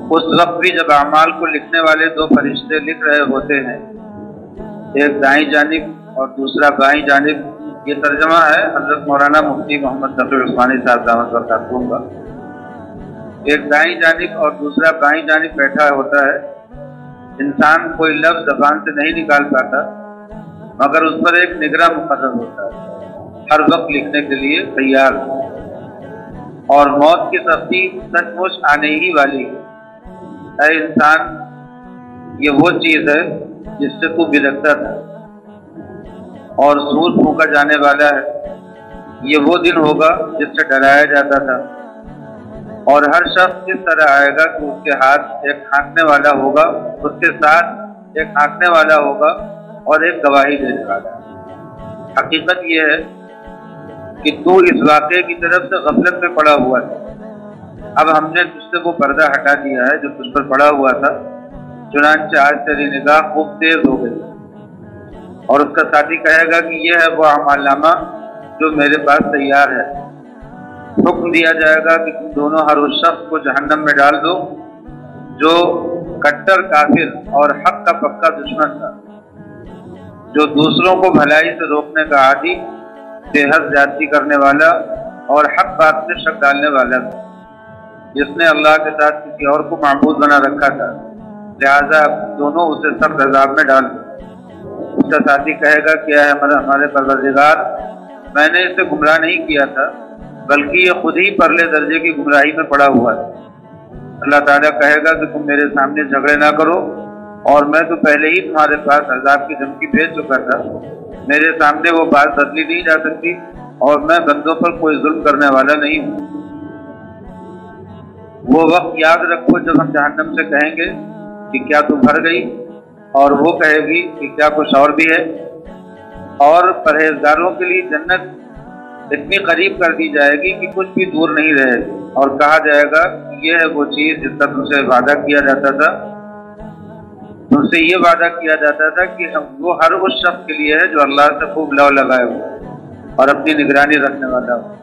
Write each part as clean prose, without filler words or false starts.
اس وقت بھی جب اعمال کو لکھنے والے دو فرشتے لکھ رہے ہوتے ہیں، ایک دائیں جانب اور دوسرا بائیں جانب. یہ ترجمہ ہے حضرت مولانا مفتی محمد تقی عثمانی صاحب دامت برکاتہم کا. ایک دائیں جانب اور دوسرا بائیں جانب بیٹھا ہوتا ہے. انسان کوئی لفظ زبان سے نہیں نکال پاتا مگر اس پر ایک نگراں مقرر ہوتا ہے، ہر وقت لکھنے کے لیے تیار. اور موت کی سختی سچ مچ آنے ہی والی ہے. اے انسان، یہ وہ چیز ہے جس سے تو بلکتا تھا اور سور پھونکا جانے والا ہے. یہ وہ دن ہوگا جس سے ڈرایا جاتا تھا. اور ہر شخص اس طرح آئے گا کہ اس کے ہاتھ ایک ہانکنے والا ہوگا، اس کے ساتھ ایک ہانکنے والا ہوگا اور ایک گواہی دینے والا. حقیقت یہ ہے کہ تو اس واقعے کی طرف سے غفلت میں پڑا ہوا تھا. اب ہم نے تجھ سے وہ پردہ ہٹا دیا ہے جو تجھ پر پڑا ہوا تھا، چنانچہ آج تیری نگاہ خوب تیز ہو گئی. اور اس کا ساتھی کہے گا کہ یہ ہے وہ اعمال نامہ جو میرے پاس تیار ہے. حکم دیا جائے گا کہ تم دونوں ہر اس شخص کو جہنم میں ڈال دو جو کٹر کافر اور حق کا پکا دشمن تھا، جو دوسروں کو بھلائی سے روکنے کا عادی، بے حد زیادتی کرنے والا اور حق بات سے شک ڈالنے والا تھا، جس نے اللہ کے ساتھ کسی اور کو معبود بنا رکھا تھا. لہذا دونوں اسے سخت عذاب میں ڈال دو. اس کا ساتھی کہے گا کہ اے ہمارے پروردگار، میں نے اسے گمراہ نہیں کیا تھا بلکہ یہ خود ہی پرلے درجے کی گمراہی میں پڑا ہوا ہے. اللہ تعالیٰ کہے گا کہ تم میرے سامنے جھگڑے نہ کرو، اور میں تو پہلے ہی تمہارے پاس عذاب کی دھمکی بھیج چکا تھا. میرے سامنے وہ بات بدلی نہیں جا سکتی اور میں بندوں پر کوئی ظلم کرنے والا نہیں ہوں. وہ وقت یاد رکھو جب ہم جہنم سے کہیں گے کہ کیا تو بھر گئی، اور وہ کہے گی کہ کیا کچھ اور بھی ہے. اور پرہیزگاروں کے لیے جنت اتنی قریب کر دی جائے گی کہ کچھ بھی دور نہیں رہے گی، اور کہا جائے گا کہ یہ ہے وہ چیز جس کا تم سے وعدہ کیا جاتا تھا. تم سے یہ وعدہ کیا جاتا تھا کہ وہ ہر اس شخص کے لیے ہے جو اللہ سے خوب لو لگائے ہو اور اپنی نگرانی رکھنے والا ہو،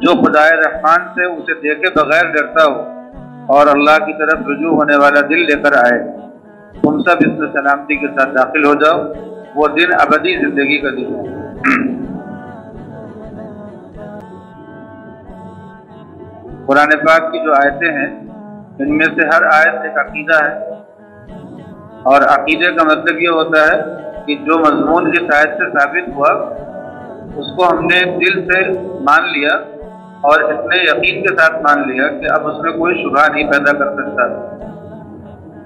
جو خدائے رحمان سے اسے دیکھے بغیر ڈرتا ہو اور اللہ کی طرف رجوع ہونے والا دل لے کر آئے. تم سب اس میں سلامتی کے ساتھ داخل ہو جاؤ. وہ دن ابدی زندگی کا دن ہے. قرآن پاک کی جو آیتیں ہیں ان میں سے ہر آیت ایک عقیدہ ہے، اور عقیدے کا مطلب یہ ہوتا ہے کہ جو مضمون اس آیت سے ثابت ہوا اس کو ہم نے دل سے مان لیا اور اتنے یقین کے ساتھ مان لیا کہ اب اس میں کوئی شبہ نہیں پیدا کر سکتا.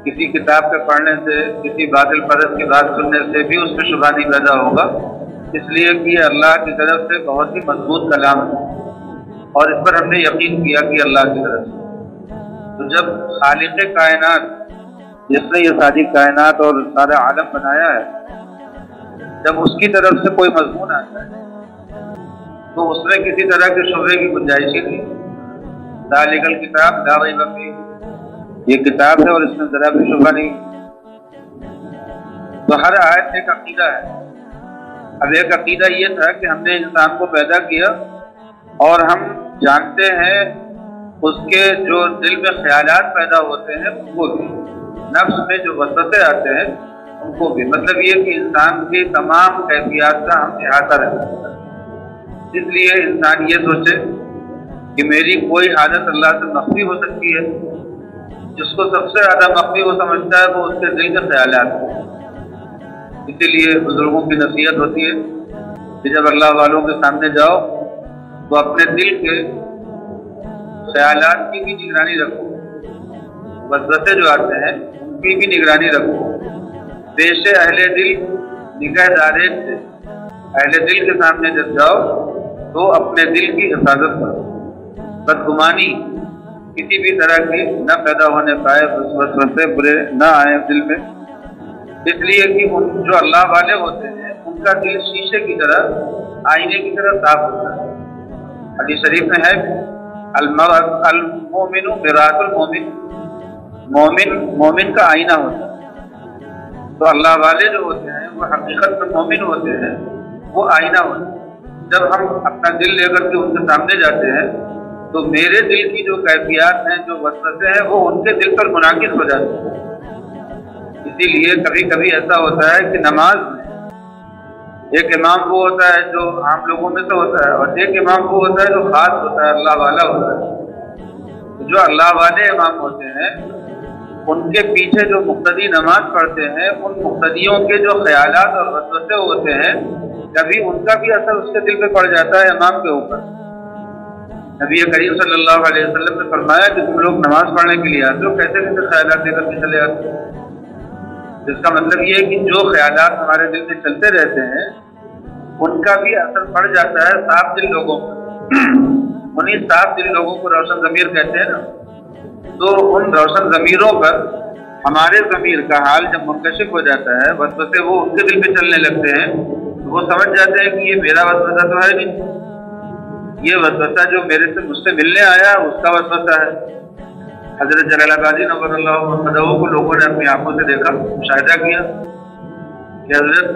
کسی کتاب کے پڑھنے سے، کسی باطل پرست کی بات سننے سے بھی اس میں شبہ نہیں پیدا ہوگا، اس لیے کہ یہ اللہ کی طرف سے بہت ہی مضبوط کلام ہے اور اس پر ہم نے یقین کیا کہ اللہ کی طرف سے. تو جب خالق کائنات، جس نے یہ ساری کائنات اور سارا عالم بنایا ہے، جب اس کی طرف سے کوئی مضمون آتا ہے تو اس میں کسی طرح کے شبہ کی گنجائش ہی نہیں. ذالک الکتاب لا ریب فیہ، یہ کتاب ہے اور اس میں ذرا بھی شبہ نہیں. تو ہر آیت ایک عقیدہ ہے. اب ایک عقیدہ یہ تھا کہ ہم نے انسان کو پیدا کیا اور ہم جانتے ہیں اس کے جو دل میں خیالات پیدا ہوتے ہیں ان کو بھی، نفس میں جو وسوسے آتے ہیں ان کو بھی. مطلب یہ کہ انسان کی تمام کیفیات کا ہم احاطہ رکھتے ہیں. اس لیے انسان یہ سوچے کہ میری کوئی حالت اللہ سے مخفی ہو سکتی ہے. جس کو سب سے زیادہ مخفی وہ سمجھتا ہے وہ اس کے دل کے خیالات ہیں. اسی لیے بزرگوں کی نصیحت ہوتی ہے کہ جب اللہ والوں کے سامنے جاؤ تو اپنے دل کے خیالات کی بھی نگرانی رکھو، وسوسے جو آتے ہیں ان کی بھی نگرانی رکھو. پیش اہل دل نگہ دارے سے، اہل دل کے سامنے جب جاؤ تو اپنے دل کی حفاظت کرو. بدگمانی کسی بھی طرح کی نہ پیدا ہونے پائے، وسوسے برے نہ آئے دل میں. اس لیے کہ جو اللہ والے ہوتے ہیں ان کا دل شیشے کی طرح، آئینے کی طرح صاف ہوتا ہے. حدیث شریف میں ہے المومن مرآۃ المومن، مومن کا آئینہ ہوتا ہے. تو اللہ والے جو ہوتے ہیں وہ حقیقت میں مومن ہوتے ہیں، وہ آئینہ ہوتے ہیں. جب ہم اپنا دل لے کر کے ان کے سامنے جاتے ہیں تو میرے دل کی جو کیفیات ہیں، جو وسوسے ہیں، وہ ان کے دل پر منعکس ہو جاتے ہیں۔ اسی لیے کبھی کبھی ایسا ہوتا ہے کہ نماز میں ایک امام وہ ہوتا ہے جو عام لوگوں میں سے ہوتا ہے، اور ایک امام وہ ہوتا ہے جو خاص ہوتا ہے، اللہ والا ہوتا ہے۔ جو اللہ والے امام ہوتے ہیں ان کے پیچھے جو مقتدی نماز پڑھتے ہیں، ان مقتدیوں کے جو خیالات اور وسوسے ہوتے ہیں، کبھی ان کا بھی اثر اس کے دل پہ پڑ جاتا ہے امام کے اوپر۔ نبی کریم صلی اللہ علیہ وسلم نے فرمایا کہ تم لوگ نماز پڑھنے کے لیے آتے ہو، کیسے کیسے خیالات لے کر کے چلے آتے ہو؟ جس کا مطلب یہ ہے کہ جو خیالات ہمارے دل میں چلتے رہتے ہیں ان کا بھی اثر پڑ جاتا ہے صاف دل لوگوں پر۔ انہیں صاف دل لوگوں کو روشن ضمیر کہتے ہیں نا، تو ان روشن ضمیروں پر ہمارے ضمیر کا حال جب منکشف ہو جاتا ہے، وسوسے وہ ان کے دل پہ چلنے لگتے ہیں، تو وہ سمجھ جاتے ہیں کہ یہ میرا وسوسہ تو ہے نہیں، یہ وسوسہ جو مجھ سے ملنے آیا اس کا وسوسہ ہے۔ حضرت جلال آبادی نور اللہ مرقدہ کو لوگوں نے اپنی آنکھوں سے دیکھا، مشاہدہ کیا کہ حضرت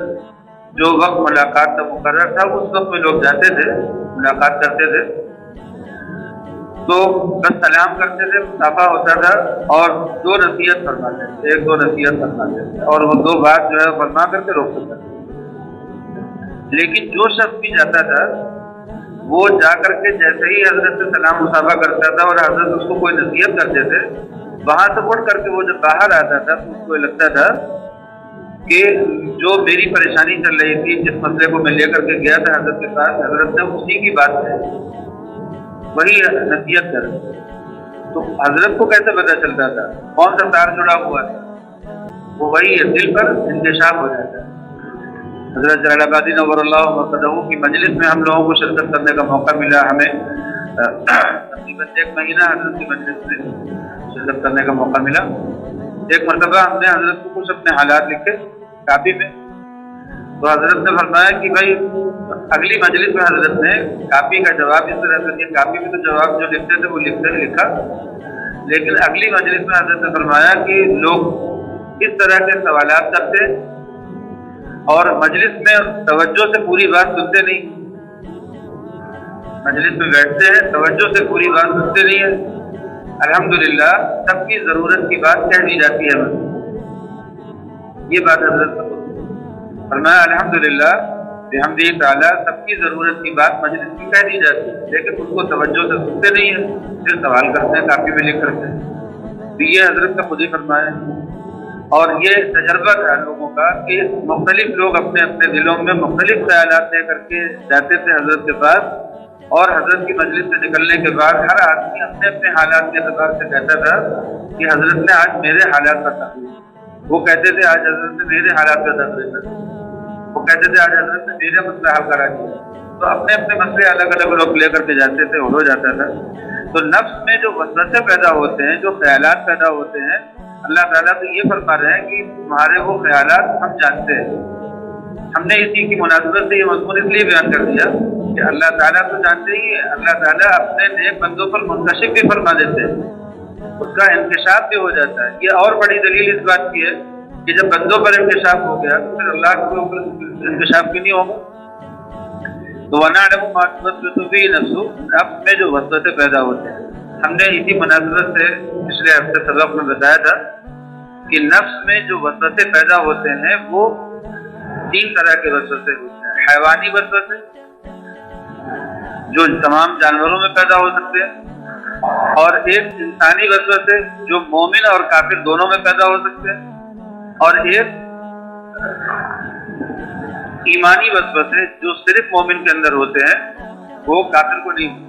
جو وقت ملاقات کا مقرر تھا اس وقت میں لوگ جاتے تھے، ملاقات کرتے تھے، تو بس سلام کرتے تھے، مصافحہ ہوتا تھا، اور دو نصیحت فرماتے تھے، ایک دو نصیحت فرماتے تھے، اور وہ دو بات جو ہے فرما کر کے روکتے تھے۔ لیکن جو شخص بھی جاتا تھا وہ جا کر کے جیسے ہی حضرت سے سلام مصافحہ کرتا تھا اور حضرت اس کو کوئی نصیحت کرتے تھے، وہاں سے اٹھ کر کے وہ جب باہر آتا تھا تو اس کو لگتا تھا کہ جو میری پریشانی چل رہی تھی، جس مسئلے کو میں لے کر کے گیا تھا حضرت کے ساتھ، حضرت نے اسی کی بات کہی، وہی نصیحت کر۔ تو حضرت کو کیسے پتہ چلتا تھا؟ کون سا تار جڑا ہوا تھا؟ وہ وہی ہے، دل پر انکشاف ہو جاتا ہے۔ حضرت جلال آبادی نور اللہ مرقدہ کی مجلس میں ہم لوگوں کو شرکت کرنے کا موقع ملا، ہمیں تقریباً 1 مہینہ حضرت کی مجلس میں شرکت کرنے کا موقع ملا۔ ایک مرتبہ ہم نے حضرت کو کچھ اپنے حالات لکھے کاپی میں، تو حضرت نے فرمایا کہ بھائی اگلی مجلس میں حضرت نے کاپی کا جواب اس طرح سے دیا، کاپی میں تو جواب جو لکھتے تھے وہ لکھا، لیکن اگلی مجلس میں حضرت نے فرمایا کہ لوگ اس طرح کے سوالات کرتے اور مجلس میں توجہ سے پوری بات سنتے نہیں، مجلس میں بیٹھتے ہیں توجہ سے پوری بات سنتے نہیں ہیں۔ الحمدللہ سب کی ضرورت کی بات کہہ دی جاتی ہے، یہ بات حضرت فرمایا الحمدللہ بحمدہ تعالیٰ سب کی ضرورت کی بات مجلس میں کہہ دی جاتی ہے، لیکن اس کو توجہ سے سنتے نہیں ہیں، پھر سوال کرتے ہیں، کاپی میں لکھ کرتے ہیں۔ تو یہ حضرت کا خود ہی فرمایا، اور یہ تجربہ تھا لوگوں کا کہ مختلف لوگ اپنے اپنے دلوں میں مختلف خیالات لے کر کے جاتے تھے حضرت کے پاس، اور حضرت کی مجلس سے نکلنے کے بعد ہر آدمی اپنے اپنے حالات کے اعتبار سے کہتا تھا کہ حضرت نے آج میرے حالات کا تحریر، وہ کہتے تھے آج حضرت نے میرے حالات کا تحریر کر دیا، وہ کہتے تھے آج حضرت نے میرے مسئلہ حل کرا دیا۔ تو اپنے اپنے مسئلے الگ الگ لوگ لے کر کے جاتے تھے اور ہو جاتا تھا۔ تو نفس میں جو وسوسے پیدا ہوتے ہیں، جو خیالات پیدا ہوتے ہیں، اللہ تعالیٰ تو یہ فرما رہے ہیں کہ تمہارے وہ خیالات ہم جانتے ہیں۔ ہم نے اسی کی مناسبت سے یہ مضمون اس لیے بیان کر دیا کہ اللہ تعالیٰ تو جانتے ہی ہے، اللہ تعالیٰ اپنے نیک بندوں پر منکشف بھی فرما دیتے ہیں، اس کا انکشاف بھی ہو جاتا ہے۔ یہ اور بڑی دلیل اس بات کی ہے کہ جب بندوں پر انکشاف ہو گیا تو پھر اللہ کے اوپر انکشاف بھی نہیں ہوگا۔ تو وَنَعْلَمُ مَا تُوَسْوِسُ بِهِ نَفْسُهُ، نفس میں جو وسوسے پیدا ہوتے ہیں، ہم نے اسی مناسبت سے پچھلے ہفتے سبق میں بتایا تھا کہ نفس میں جو وسوسے پیدا ہوتے ہیں وہ 3 طرح کے وسوسے ہوتے ہیں۔ حیوانی وسوسے جو تمام جانوروں میں پیدا ہو سکتے ہیں، اور ایک انسانی وسوسے جو مومن اور کافر دونوں میں پیدا ہو سکتے ہیں، اور ایک ایمانی وسوسے جو صرف مومن کے اندر ہوتے ہیں، وہ کافر کو نہیں ہوتے۔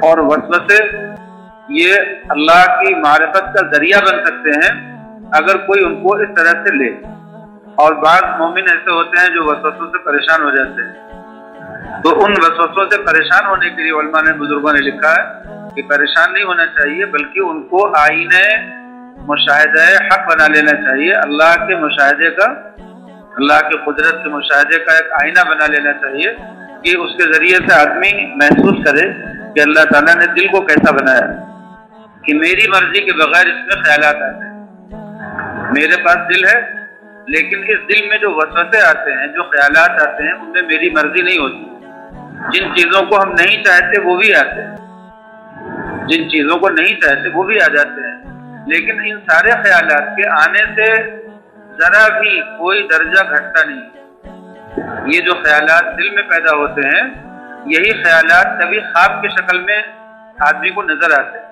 اور وسوسے یہ اللہ کی معرفت کا ذریعہ بن سکتے ہیں اگر کوئی ان کو اس طرح سے لے، اور بعض مومن ایسے ہوتے ہیں جو وسوسوں سے پریشان ہو جاتے ہیں۔ تو ان وسوسوں سے پریشان ہونے کے لیے علماء نے، بزرگوں نے لکھا ہے کہ پریشان نہیں ہونا چاہیے، بلکہ ان کو آئینہ مشاہدہ حق بنا لینا چاہیے، اللہ کے مشاہدے کا، اللہ کے قدرت کے مشاہدے کا ایک آئینہ بنا لینا چاہیے کہ اس کے ذریعے سے آدمی محسوس کرے کہ اللہ تعالیٰ نے دل کو کیسا بنایا، کہ میری مرضی کے بغیر اس میں خیالات آتے ہیں۔ میرے پاس دل ہے لیکن اس دل میں جو وسوسے آتے ہیں، جو خیالات آتے ہیں، ان میں میری مرضی نہیں ہوتی، جن چیزوں کو ہم نہیں چاہتے وہ بھی آتے ہیں۔ جن چیزوں کو نہیں چاہتے وہ بھی آ جاتے ہیں، لیکن ان سارے خیالات کے آنے سے ذرا بھی کوئی درجہ گھٹتا نہیں۔ یہ جو خیالات دل میں پیدا ہوتے ہیں، یہی خیالات کبھی خواب کی شکل میں آدمی کو نظر آتے ہیں،